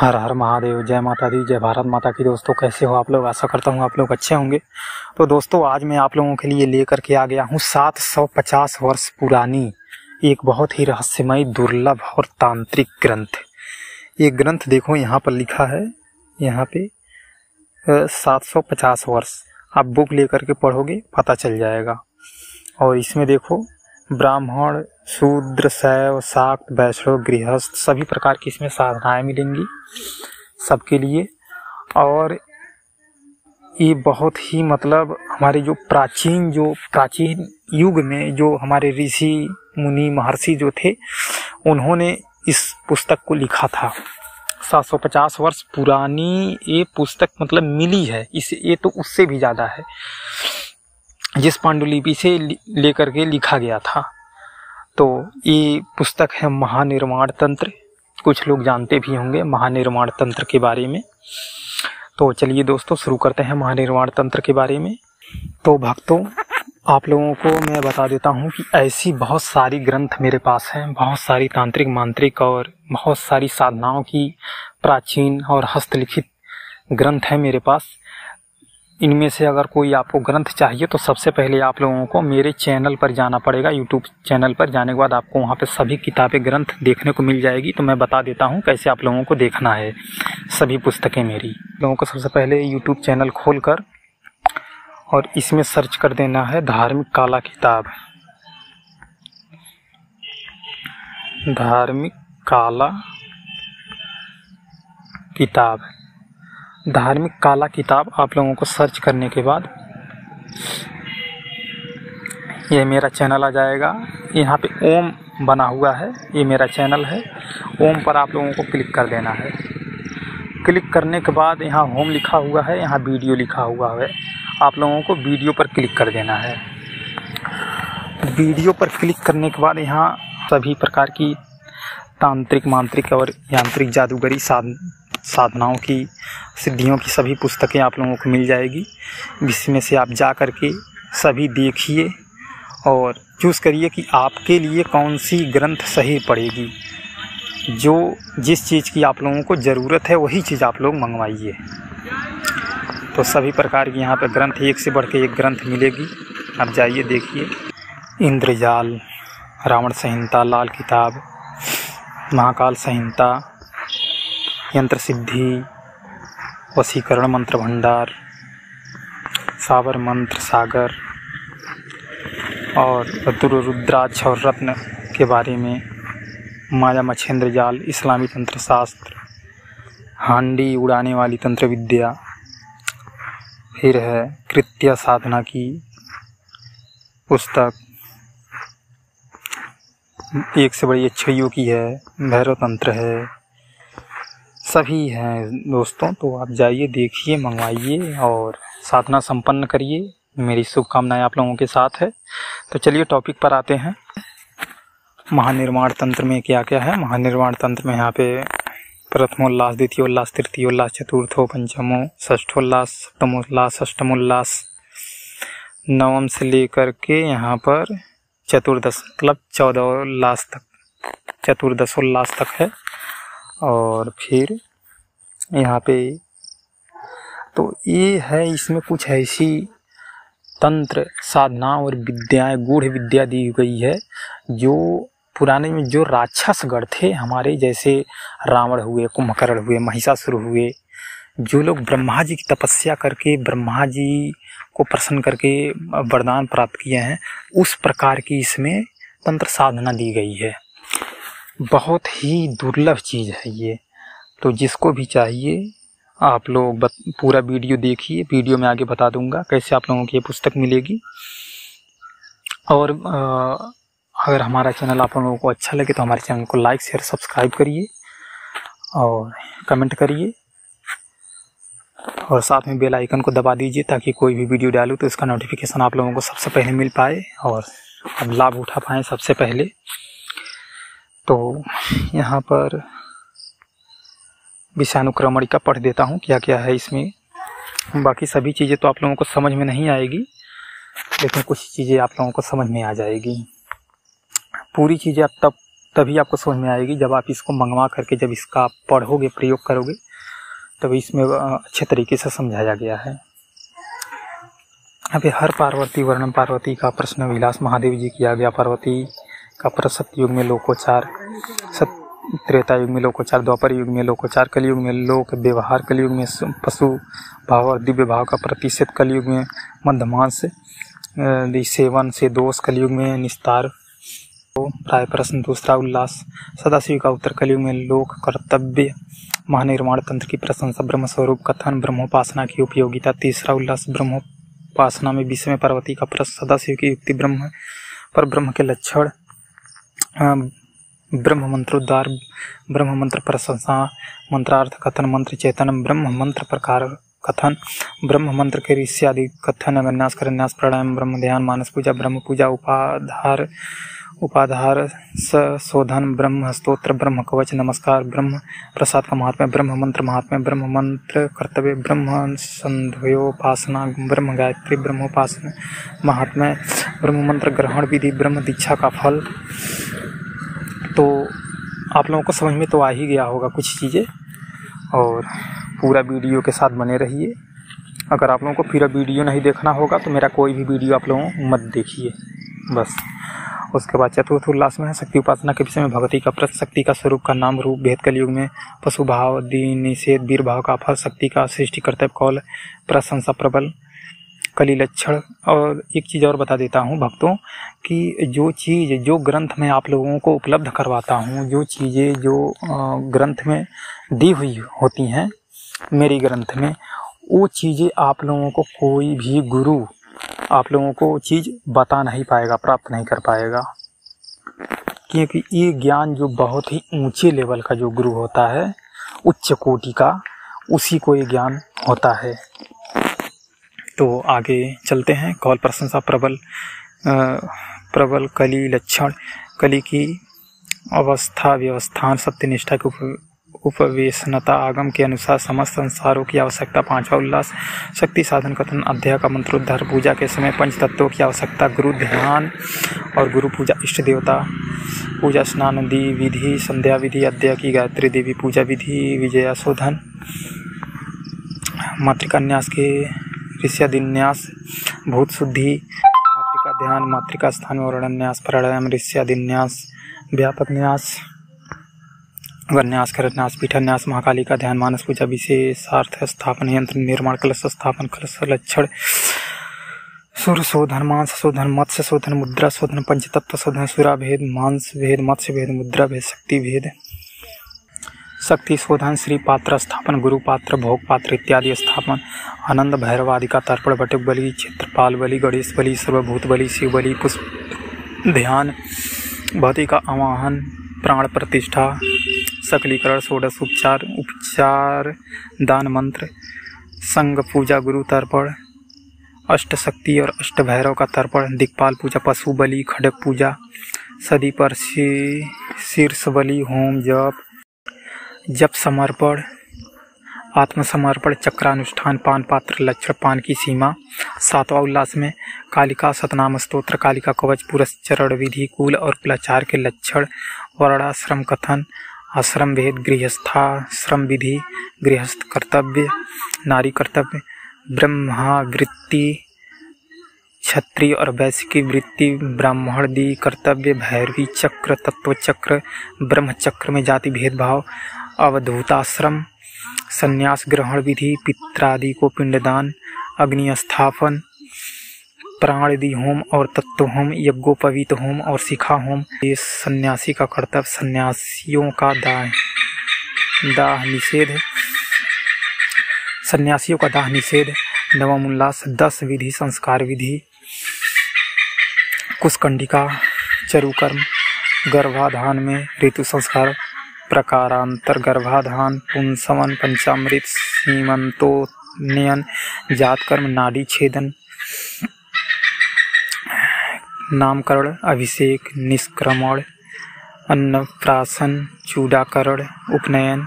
हर हर महादेव, जय माता दी, जय भारत माता की। दोस्तों कैसे हो आप लोग? आशा करता हूँ आप लोग अच्छे होंगे। तो दोस्तों आज मैं आप लोगों के लिए लेकर के आ गया हूँ 750 वर्ष पुरानी एक बहुत ही रहस्यमय, दुर्लभ और तांत्रिक ग्रंथ। ये ग्रंथ देखो यहाँ पर लिखा है, यहाँ पे 750 वर्ष। आप बुक लेकर के पढ़ोगे पता चल जाएगा। और इसमें देखो ब्राह्मण, शूद्र, शैव, शाक्त, वैष्णव, गृहस्थ सभी प्रकार की इसमें साधनाएं मिलेंगी सबके लिए। और ये बहुत ही मतलब हमारे जो प्राचीन युग में जो हमारे ऋषि मुनि महर्षि जो थे, उन्होंने इस पुस्तक को लिखा था। 750 वर्ष पुरानी ये पुस्तक मतलब मिली है। ये तो उससे भी ज़्यादा है, जिस पांडुलिपि से लेकर के लिखा गया था। तो ये पुस्तक है महानिर्वाण तंत्र। कुछ लोग जानते भी होंगे महानिर्वाण तंत्र के बारे में। तो चलिए दोस्तों शुरू करते हैं महानिर्वाण तंत्र के बारे में। तो भक्तों, आप लोगों को मैं बता देता हूँ कि ऐसी बहुत सारी ग्रंथ मेरे पास हैं, बहुत सारी तांत्रिक मांत्रिक और बहुत सारी साधनाओं की प्राचीन और हस्तलिखित ग्रंथ हैं मेरे पास। इनमें से अगर कोई आपको ग्रंथ चाहिए तो सबसे पहले आप लोगों को मेरे चैनल पर जाना पड़ेगा। यूट्यूब चैनल पर जाने के बाद आपको वहाँ पे सभी किताबें ग्रंथ देखने को मिल जाएगी। तो मैं बता देता हूँ कैसे आप लोगों को देखना है सभी पुस्तकें मेरी। लोगों को सबसे पहले यूट्यूब चैनल खोलकर और इसमें सर्च कर देना है धार्मिक काला किताब। धार्मिक काला किताब, धार्मिक काला किताब आप लोगों को सर्च करने के बाद ये मेरा चैनल आ जाएगा। यहाँ पे ओम बना हुआ है, ये मेरा चैनल है। ओम पर आप लोगों को क्लिक कर देना है। क्लिक करने के बाद यहाँ होम लिखा हुआ है, यहाँ वीडियो लिखा हुआ है। आप लोगों को वीडियो पर क्लिक कर देना है। वीडियो पर क्लिक करने के बाद यहाँ सभी प्रकार की तांत्रिक मांत्रिक और यांत्रिक जादूगरी साधनाओं की सिद्धियों की सभी पुस्तकें आप लोगों को मिल जाएगी। जिसमें से आप जा कर के सभी देखिए और चूज़ करिए कि आपके लिए कौन सी ग्रंथ सही पड़ेगी। जो जिस चीज़ की आप लोगों को ज़रूरत है वही चीज़ आप लोग मंगवाइए। तो सभी प्रकार की यहाँ पर ग्रंथ, एक से बढ़ के एक ग्रंथ मिलेगी। आप जाइए देखिए। इंद्रजाल, रावण संहिता, लाल किताब, महाकाल संहिता, यंत्र सिद्धि, वशीकरण मंत्र भंडार, साबर मंत्र सागर और रुद्राक्ष और रत्न के बारे में, माया मच्छेंद्र जाल, इस्लामी तंत्र शास्त्र, हांडी उड़ाने वाली तंत्र विद्या, फिर है कृत्य साधना की पुस्तक, एक से बड़ी अच्छइयों की है, भैरव तंत्र है, सभी हैं दोस्तों। तो आप जाइए, देखिए, मंगवाइए और साधना संपन्न करिए। मेरी शुभकामनाएं आप लोगों के साथ है। तो चलिए टॉपिक पर आते हैं। महानिर्वाण तंत्र में क्या क्या है। महानिर्वाण तंत्र में यहाँ पे प्रथमोल्लास, द्वितीयोल्लास, तृतीयोल्लास, चतुर्थो, पंचमो, षष्ठोल्लास, सप्तमोल्लास, अष्टमोल्लास, नवम से लेकर के यहाँ पर चतुर्दश मतलब 14 उल्लास तक, चतुर्दशोल्लास तक है। और फिर यहाँ पे तो ये है, इसमें कुछ ऐसी तंत्र साधना और विद्याएं, गूढ़ विद्या दी गई है जो पुराने में जो राक्षसगण थे हमारे, जैसे रावण हुए, कुंभकर्ण हुए, महिषासुर हुए, जो लोग ब्रह्मा जी की तपस्या करके ब्रह्मा जी को प्रसन्न करके वरदान प्राप्त किए हैं, उस प्रकार की इसमें तंत्र साधना दी गई है। बहुत ही दुर्लभ चीज़ है ये। तो जिसको भी चाहिए आप लोग पूरा वीडियो देखिए। वीडियो में आगे बता दूंगा कैसे आप लोगों की ये पुस्तक मिलेगी। और अगर हमारा चैनल आप लोगों को अच्छा लगे तो हमारे चैनल को लाइक, शेयर, सब्सक्राइब करिए और कमेंट करिए और साथ में बेल आइकन को दबा दीजिए ताकि कोई भी वीडियो डालूँ तो इसका नोटिफिकेशन आप लोगों को सबसे पहले मिल पाए और अब लाभ उठा पाएँ सबसे पहले। तो यहाँ पर विषानुक्रमणिका पढ़ देता हूँ क्या क्या है इसमें। बाकी सभी चीज़ें तो आप लोगों को समझ में नहीं आएगी, लेकिन कुछ चीज़ें आप लोगों को समझ में आ जाएगी। पूरी चीज़ें आप तब तभी आपको समझ में आएगी। जब आप इसको मंगवा करके जब इसका पढ़ोगे, प्रयोग करोगे, तभी इसमें अच्छे तरीके से समझाया गया है। अभी हर पार्वती वर्णन पार्वती का प्रश्न विलास महादेव जी किया गया। पार्वती का प्रसत युग में लोकोचार, त्रेता युग में लोकोचार, द्वापर युग में लोकोचार, कलयुग में लोक व्यवहार, कलयुग में पशु भाव और दिव्य भाव का प्रतिशत, कलयुग में मध्यमांश सेवन से दोष, कलयुग में निस्तार प्राय प्रश्न, दूसरा उल्लास, सदाशिव का उत्तर, कलयुग में लोक कर्तव्य, महानिर्माण तंत्र की प्रशंसा, ब्रह्म स्वरूप कथन, ब्रह्मोपासना की उपयोगिता, तीसरा उल्लास, ब्रह्मोपासना में विषय में पार्वती का प्रश्न, सदाशिव की युक्ति, ब्रह्म पर ब्रह्म के लक्षण, ब्रह्म मंत्रोद्धार, ब्रह्म मंत्र प्रशंसा, मंत्रार्थ कथन, मंत्र चेतन, ब्रह्म मंत्र प्रकार कथन, ब्रह्म मंत्र के ऋषि आदि कथन, अगन्यास करन्यास प्राणायाम, ब्रह्म ध्यान, मानस पूजा, ब्रह्म पूजा, उपाधार शोधन, ब्रह्म स्तोत्र, ब्रह्म कवच, नमस्कार, ब्रह्म प्रसाद का महात्म्य, ब्रह्म मंत्र महात्म्य, ब्रह्म मंत्र कर्तव्य, ब्रह्म संध्योपासना, ब्रह्म गायत्री, ब्रह्मोपासना महात्म्य, ब्रह्म मंत्र ग्रहण विधि, ब्रह्म दीक्षा का फल। तो आप लोगों को समझ में तो आ ही गया होगा कुछ चीज़ें, और पूरा वीडियो के साथ बने रहिए। अगर आप लोगों को पूरा वीडियो नहीं देखना होगा तो मेरा कोई भी वीडियो आप लोगों मत देखिए बस। उसके बाद चतुर्थ उल्लास में है शक्ति उपासना के विषय में भक्ति का प्रश्न, शक्ति का स्वरूप का नाम रूप भेद, कलयुग में पशु भाव, दीन निषेध, वीर भाव का फल, शक्ति का सृष्टि कर्तव्य कौल, प्रशंसा प्रबल, कली लक्षण। और एक चीज़ और बता देता हूँ भक्तों कि जो चीज़ जो ग्रंथ में आप लोगों को उपलब्ध करवाता हूँ, जो चीज़ें जो ग्रंथ में दी हुई होती हैं मेरी ग्रंथ में, वो चीज़ें आप लोगों को कोई भी गुरु आप लोगों को चीज़ बता नहीं पाएगा, प्राप्त नहीं कर पाएगा, क्योंकि ये ज्ञान जो बहुत ही ऊंचे लेवल का जो गुरु होता है, उच्च कोटि का, उसी को ये ज्ञान होता है। तो आगे चलते हैं। कौल प्रशंसा प्रबल, कली लक्षण, कली की अवस्था, व्यवस्थान, सत्यनिष्ठा की उपवेशनता, आगम के अनुसार समस्त संसारों की आवश्यकता, पांचवा उल्लास, शक्ति साधन कथन, अध्याय का मंत्रोद्धार, पूजा के समय पंच तत्वों की आवश्यकता, गुरु ध्यान और गुरु पूजा, इष्ट देवता पूजा, स्नान नदी विधि, संध्या विधि, अध्याय की गायत्री देवी पूजा विधि, विजया शोधन, मातृका न्यास के ऋष्यादिन्यास, भूत शुद्धि, मातृका ध्यान, मातृका स्थान में वर्णन्यास, प्राणायाम, ऋष्यादिन्यास, व्यापक न्यास, वन्यास, करन्यास, पीठान्यास, महाकाली का ध्यान, मानस पूजा, विशेषार्थ स्थापन, यंत्र निर्माण, कलश स्थापन, कलश लक्षण, सूर्य शोधन, मांस शोधन, मत्स्य शोधन, मुद्रा शोधन, पंचतत्व शोधन, सुरा भेद, मांस भेद, मत्स्य भेद, मुद्रा भेद, शक्ति भेद, शक्ति शोधन, श्री पात्र स्थापन, गुरु पात्र, भोग पात्र इत्यादि स्थापन, आनंद भैरव आदि का तर्पण, बटुक बलि, क्षेत्रपाल बलि, गणेश बलि, सर्वभूत बलि, शिव बलि, पुष्प ध्यान, भौतिक का आवाहन, प्राण प्रतिष्ठा, सकलीकरण, षोडश उपचार, दान मंत्र, संग पूजा, गुरु तर्पण, अष्ट शक्ति और अष्ट भैरव का तर्पण, दिक्पाल पूजा, पशु बलि, खड़ग पूजा, सदी पर शीर्ष बलि, होम जप समर्पण, आत्मसमर्पण, चक्रानुष्ठान, पान पात्र लक्षण, पान की सीमा, सातवां उल्लास में कालिका सतनाम स्तोत्र, कालिका कवच, पुरस्चरण विधि, कुल और कुलाचार के लक्षण, वर्णाश्रम कथन, आश्रम भेद, गृहस्थाश्रम विधि, गृहस्थ कर्तव्य, नारी कर्तव्य, ब्रह्मावृत्ति, क्षत्रिय और वैश्य की वृत्ति, ब्राह्मण दी कर्तव्य, भैरवी चक्र, तत्व चक्र, ब्रह्म चक्र में जाति भेदभाव, अवधूताश्रम, संन्यास ग्रहण विधि, पित्रादि को पिंडदान, अग्नि स्थापन, प्राणदि होम और तत्व होम, यज्ञोपवीत होम और शिखा होम, ये सन्यासी का कर्तव्य, सन्यासियों का दाह निषेध, सन्यासियों का दाह निषेध, नवम उल्लास, 10 विधि, संस्कार विधि, कुशकंडिका, चरुकर्म, गर्भाधान में ऋतु संस्कार, प्रकारांतर गर्भाधान, पुंसवन, पंचामृत, सीमंतोन्नयन, जातकर्म, नाड़ी छेदन, नामकरण, अभिषेक, निष्क्रमण, अन्नप्राशन, चूडाकरण, उपनयन,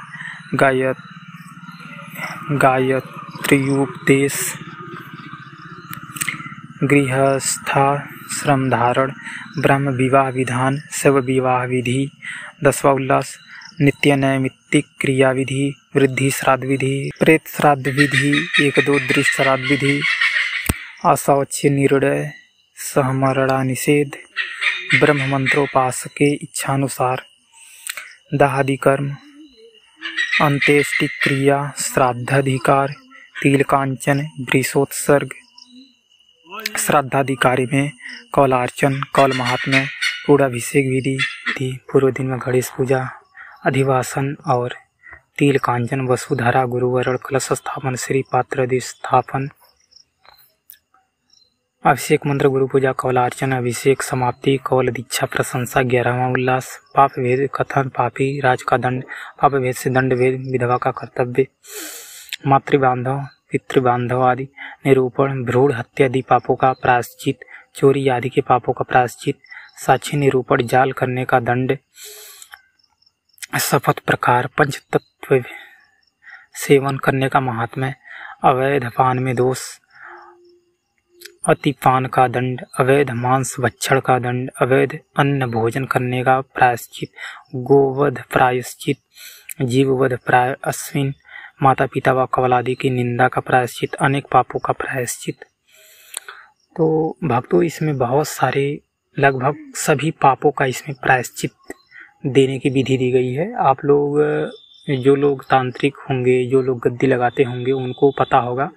गायत्र्योपदेश, गृहस्थाश्रम धारण, ब्रह्म विवाह विधान, शव विवाह विधि, 10वां उल्लास, नित्य नैमित्तिक क्रिया विधि, वृद्धि श्राद्ध विधि, प्रेत श्राद्ध विधि, 1-2 दृश्य श्राद्ध विधि, अशौच निर्णय, सहमरणा निषेध, ब्रह्म मंत्रोपासक के इच्छानुसार, दाहादि कर्म, अंत्येष्टि क्रिया, श्राद्धाधिकार, तिलकांचन, वृषोत्सर्ग, श्राद्धाधिकारी में कौलार्चन, कौल महात्म्य, पूर्णाभिषेक विधि, पूर्व दिन में गणेश पूजा, अधिवासन और तिलकांचन, वसुधारा, गुरुवरण, कलश स्थापन, श्री पात्र आदि स्थापन, अभिषेक मंत्र, गुरु पूजा, कौलार्चन, अभिषेक, समाप्ति, कौल दीक्षा, प्रशंसा, 11वां उल्लास, पाप भेद कथन, पापी राज का दंड, पाप भेद से दंड भेद, विधवा का कर्तव्य, मातृबांधव, पितृबांधव आदि निरूपण, भ्रूण हत्या आदि पापों का प्रायश्चित, चोरी आदि के पापों का प्रायश्चित, साक्षी निरूपण, जाल करने का दंड, शपथ प्रकार, पंचतत्व सेवन करने का महात्म्य, अवैध पान में दोष, अतिपान का दंड, अवैध मांस भक्षण का दंड, अवैध अन्न भोजन करने का प्रायश्चित, गोवध प्रायश्चित, जीववध प्राय, अश्विन माता पिता व कवल आदि की निंदा का प्रायश्चित, अनेक पापों का प्रायश्चित। तो भक्तों इसमें बहुत सारे लगभग सभी पापों का इसमें प्रायश्चित देने की विधि दी गई है। आप लोग जो लोग तांत्रिक होंगे, जो लोग गद्दी लगाते होंगे, उनको पता होगा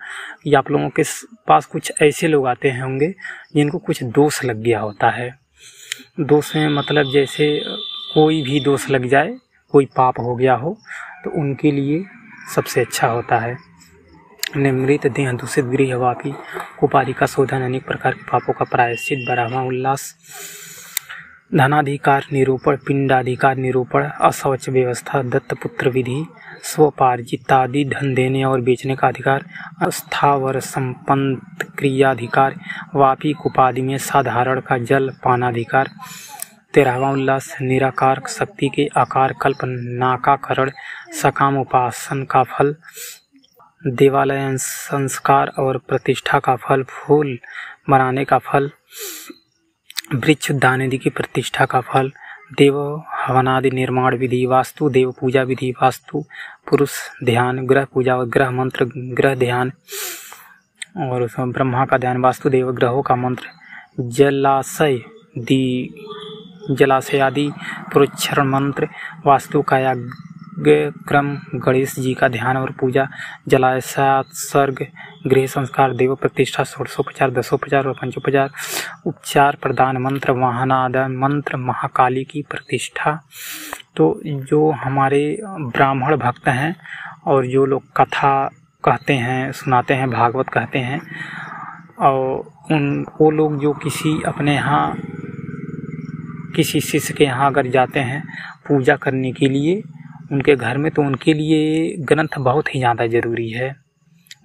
कि आप लोगों के पास कुछ ऐसे लोग आते होंगे जिनको कुछ दोष लग गया होता है। दोष में मतलब जैसे कोई भी दोष लग जाए, कोई पाप हो गया हो, तो उनके लिए सबसे अच्छा होता है निमृत देह, दूषित गृह, वापी, कुपादि का शोधन, अनेक प्रकार के पापों का प्रायश्चित, 12वां उल्लास, धनाधिकार निरूपण, पिंडाधिकार निरूपण, अशौच व्यवस्था, दत्तपुत्र विधि, स्वपार्जितादि धन देने और बेचने का अधिकार, स्थावर संपन्न क्रियाधिकार, वापी कुपादि में साधारण का जल पानाधिकार, 13वां उल्लास, निराकार शक्ति के आकार, कल्पनाकाकरण, सकाम उपासन का फल, देवालय संस्कार और प्रतिष्ठा का फल, फूल बनाने का फल, वृक्ष दान आदि की प्रतिष्ठा का फल, देव हवनादि निर्माण विधि, वास्तु देव पूजा विधि, वास्तु पुरुष ध्यान, ग्रह पूजा और ग्रह मंत्र, ग्रह ध्यान और ब्रह्मा का ध्यान, वास्तु देव ग्रहों का मंत्र, जलाशय आदि प्रोच्चारण मंत्र, वास्तु का क्रम, गणेश जी का ध्यान और पूजा, जलाशयोत्सर्ग, गृह संस्कार, देव प्रतिष्ठा, षोडशोपचार, दशोपचार और पंचोपचार, उपचार प्रदान मंत्र, वाहनादान मंत्र, महाकाली की प्रतिष्ठा। तो जो हमारे ब्राह्मण भक्त हैं और जो लोग कथा कहते हैं, सुनाते हैं, भागवत कहते हैं, और वो लोग जो किसी अपने यहाँ किसी शिष्य के यहाँ अगर जाते हैं पूजा करने के लिए उनके घर में, तो उनके लिए ग्रंथ बहुत ही ज़्यादा ज़रूरी है,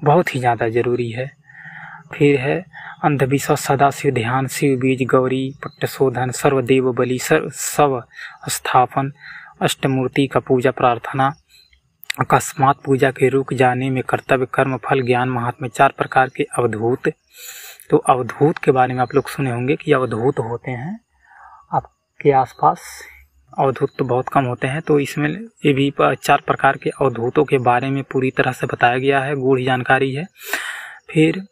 बहुत ही ज़्यादा ज़रूरी है। फिर है अंधविश्वास, सदाशिव ध्यान, शिव बीज, गौरी पट्टशोधन, सर्वदेव बलि, शव स्थापन, अष्टमूर्ति का पूजा प्रार्थना, अकस्मात पूजा के रुक जाने में कर्तव्य, कर्म फल, ज्ञान महात्म्य, 4 प्रकार के अवधूत। तो अवधूत के बारे में आप लोग सुने होंगे कि अवधूत होते हैं आपके आसपास, अवधूत तो बहुत कम होते हैं। तो इसमें ये भी 4 प्रकार के अवधूतों के बारे में पूरी तरह से बताया गया है, गूढ़ जानकारी है। फिर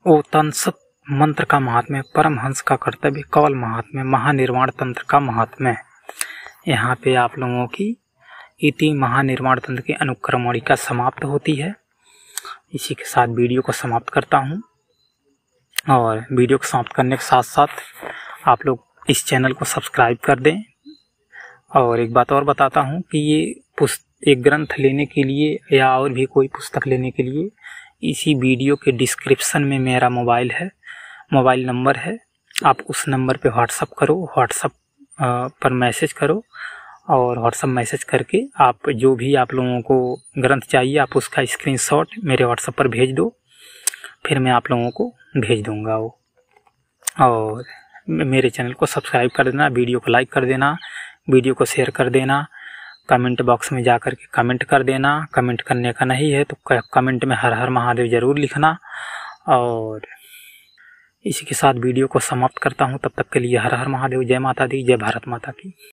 ओतंसत मंत्र का महात्म्य, परमहंस का कर्तव्य, कौल महात्म्य, महानिर्वाण तंत्र का महात्म्य। यहाँ पे आप लोगों की इति महानिर्वाण तंत्र की अनुक्रमणिका समाप्त होती है। इसी के साथ वीडियो को समाप्त करता हूँ, और वीडियो को समाप्त करने के साथ साथ आप लोग इस चैनल को सब्सक्राइब कर दें। और एक बात और बताता हूँ कि ये एक ग्रंथ लेने के लिए या और भी कोई पुस्तक लेने के लिए इसी वीडियो के डिस्क्रिप्शन में मेरा मोबाइल नंबर है। आप उस नंबर पे व्हाट्सअप करो, व्हाट्सअप पर मैसेज करो, और व्हाट्सअप मैसेज करके आप जो भी आप लोगों को ग्रंथ चाहिए आप उसका स्क्रीनशॉट मेरे व्हाट्सअप पर भेज दो, फिर मैं आप लोगों को भेज दूँगा वो। और मेरे चैनल को सब्सक्राइब कर देना, वीडियो को लाइक कर देना, वीडियो को शेयर कर देना, कमेंट बॉक्स में जा कर के कमेंट कर देना। कमेंट करने का नहीं है तो कमेंट में हर हर महादेव ज़रूर लिखना। और इसी के साथ वीडियो को समाप्त करता हूँ। तब तक के लिए हर हर महादेव, जय माता दी, जय भारत माता की।